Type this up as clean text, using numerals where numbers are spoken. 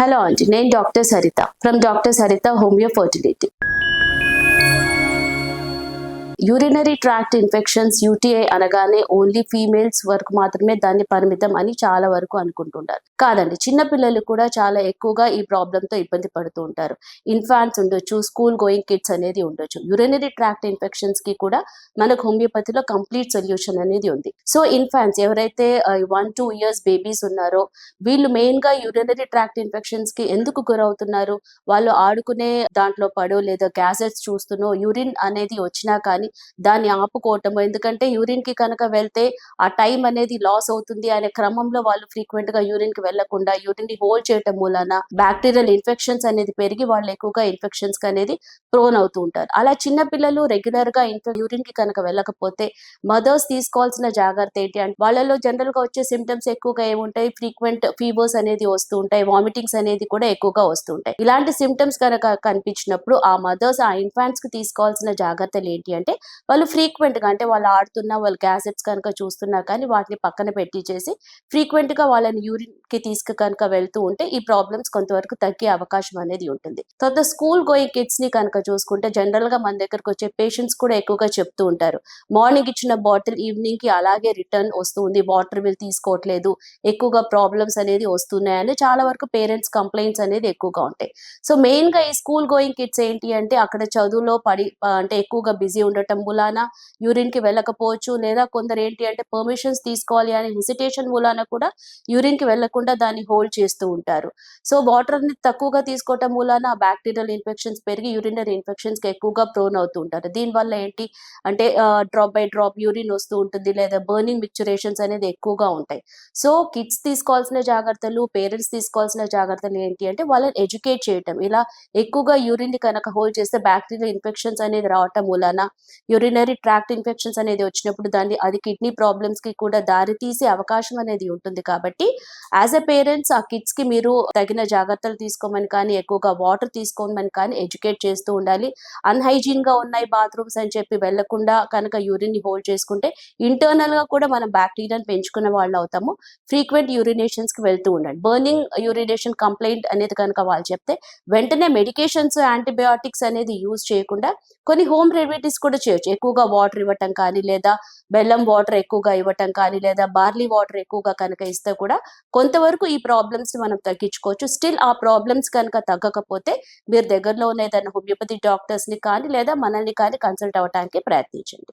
Hello aunty, నేను doctor Saritha from doctor Saritha homeo fertility. Urinary tract infections UTI అనగానే only females వరకు మాత్రమే దాన్ని పరిమితం అని చాలా వరకు అనుకుంటుంటారు. కాదండి, చిన్న పిల్లలు కూడా చాలా ఎక్కువగా ఈ ప్రాబ్లమ్ తో ఇబ్బంది పడుతూ ఉంటారు. ఇన్ఫాంట్స్ ఉండొచ్చు, స్కూల్ గోయింగ్ కిడ్స్ అనేది ఉండొచ్చు. యూరినరీ ట్రాక్ట్ ఇన్ఫెక్షన్స్ కి కూడా మనకు హోమియోపతిలో కంప్లీట్ సొల్యూషన్ అనేది ఉంది. సో ఇన్ఫాంట్స్ ఎవరైతే 1-2 years బేబీస్ ఉన్నారో వీళ్ళు మెయిన్ గా యూరినరీ ట్రాక్ట్ ఇన్ఫెక్షన్స్ కి ఎందుకు గురవుతున్నారు? వాళ్ళు ఆడుకునే దాంట్లో పడో లేదా గ్యాసెట్స్ చూస్తున్నో యూరిన్ అనేది వచ్చినా కానీ దాన్ని ఆపుకోవటం, ఎందుకంటే యూరిన్ కి కనుక వెళ్తే ఆ టైం అనేది లాస్ అవుతుంది అనే క్రమంలో వాళ్ళు ఫ్రీక్వెంట్ గా యూరిన్ కి వెళ్లకుండా యూరిన్ ని హోల్డ్ చేయటం మూలన బ్యాక్టీరియల్ ఇన్ఫెక్షన్స్ అనేది పెరిగి వాళ్ళు ఎక్కువగా ఇన్ఫెక్షన్స్ కి అనేది ప్రోన్ అవుతూ ఉంటారు. అలా చిన్న పిల్లలు రెగ్యులర్ గా యూరిన్ కి కనుక వెళ్ళకపోతే మదర్స్ తీసుకోవాల్సిన జాగ్రత్త ఏంటి అంటే వాళ్ళలో జనరల్ గా వచ్చే సిమ్టమ్స్ ఎక్కువగా ఏముంటాయి? ఫ్రీక్వెంట్ ఫీవర్స్ అనేది వస్తూ ఉంటాయి, వామిటింగ్స్ అనేది కూడా ఎక్కువగా వస్తూ ఉంటాయి. ఇలాంటి సిమ్టమ్స్ కనుక కనిపించినప్పుడు ఆ మదర్స్ ఆ ఇన్ఫాంట్స్ కి తీసుకోవాల్సిన జాగ్రత్తలు ఏంటి అంటే వాళ్ళు ఫ్రీక్వెంట్ గా, అంటే వాళ్ళు ఆడుతున్నా వాళ్ళు గ్యాసెట్స్ కనుక చూస్తున్నా కానీ వాటిని పక్కన పెట్టించేసి ఫ్రీక్వెంట్ గా వాళ్ళని యూరిన్ కి తీసుకు కనుక వెళ్తూ ఉంటే ఈ ప్రాబ్లమ్స్ కొంతవరకు తగ్గే అవకాశం అనేది ఉంటుంది. తర్వాత స్కూల్ గోయింగ్ కిడ్స్ ని కనుక చూసుకుంటే జనరల్ గా మన దగ్గరకు వచ్చే పేషెంట్స్ కూడా ఎక్కువగా చెప్తూ ఉంటారు, మార్నింగ్ ఇచ్చిన బాటిల్ ఈవినింగ్ కి అలాగే రిటర్న్ వస్తుంది, వాటర్ వీళ్ళు తీసుకోవట్లేదు, ఎక్కువగా ప్రాబ్లమ్స్ అనేది వస్తున్నాయని చాలా వరకు పేరెంట్స్ కంప్లైంట్స్ అనేది ఎక్కువగా ఉంటాయి. సో మెయిన్ గా ఈ స్కూల్ గోయింగ్ కిడ్స్ ఏంటి అంటే అక్కడ చదువులో పడి అంటే ఎక్కువగా బిజీ ఉండటం మూలాన యూరిన్ కి వెళ్ళకపోవచ్చు, లేదా కొందరు ఏంటి అంటే పర్మిషన్స్ తీసుకోవాలి అనే హెసిటేషన్ మూలాన కూడా యూరిన్ కి వెళ్లకుండా దాన్ని హోల్డ్ చేస్తూ ఉంటారు. సో వాటర్ ని తక్కువగా తీసుకోవటం మూలాన బ్యాక్టీరియల్ ఇన్ఫెక్షన్స్ పెరిగి యూరినరీ ఇన్ఫెక్షన్స్ కి ఎక్కువగా ప్రోన్ అవుతూ ఉంటారు. దీనివల్ల ఏంటి అంటే డ్రాప్ బై డ్రాప్ యూరిన్ వస్తూ ఉంటుంది, లేదా బర్నింగ్ మిక్చురేషన్స్ అనేది ఎక్కువగా ఉంటాయి. సో కిడ్స్ తీసుకోవాల్సిన జాగ్రత్తలు, పేరెంట్స్ తీసుకోవాల్సిన జాగ్రత్తలు ఏంటి అంటే వాళ్ళని ఎడ్యుకేట్ చేయటం. ఇలా ఎక్కువగా యూరిన్ ని కనుక హోల్డ్ చేస్తే బ్యాక్టీరియల్ ఇన్ఫెక్షన్స్ అనేది రావటం మూలాన యూరినరీ ట్రాక్ట్ ఇన్ఫెక్షన్స్ అనేది వచ్చినప్పుడు అది కిడ్నీ ప్రాబ్లమ్స్ కి కూడా దారి తీసే అవకాశం అనేది ఉంటుంది. కాబట్టి యాజ్ ఎ పేరెంట్స్ ఆ కిడ్స్ కి మీరు తగిన జాగ్రత్తలు తీసుకోమని కానీ, ఎక్కువగా వాటర్ తీసుకోమని కానీ ఎడ్యుకేట్ చేస్తూ ఉండాలి. అన్హైజీన్ గా ఉన్నాయి బాత్రూమ్స్ అని చెప్పి వెళ్లకుండా కనుక యూరిన్ ని హోల్డ్ చేసుకుంటే ఇంటర్నల్ గా కూడా మనం బ్యాక్టీరియాని పెంచుకున్న వాళ్ళు అవుతాము. ఫ్రీక్వెంట్ యూరినేషన్స్ కి వెళ్తూ ఉండండి. బర్నింగ్ యూరినేషన్ కంప్లైంట్ అనేది కనుక వాళ్ళు చెప్తే వెంటనే మెడికేషన్స్, యాంటీబయాటిక్స్ అనేది యూజ్ చేయకుండా కొన్ని హోమ్ రెమెడీస్ కూడా చేయొచ్చు. ఎక్కువగా వాటర్ ఇవ్వటం కానీ, లేదా బెల్లం వాటర్ ఎక్కువగా ఇవ్వటం కానీ, లేదా బార్లీ వాటర్ ఎక్కువగా కనుక ఇస్తే కూడా కొంతవరకు ఈ ప్రాబ్లమ్స్ ని మనం తగ్గించుకోవచ్చు. స్టిల్ ఆ ప్రాబ్లమ్స్ కనుక తగ్గకపోతే మీరు దగ్గరలో ఉన్న ఏదైనా హోమియోపతి డాక్టర్స్ ని కానీ లేదా మనల్ని కానీ కన్సల్ట్ అవ్వడానికి ప్రయత్నించండి.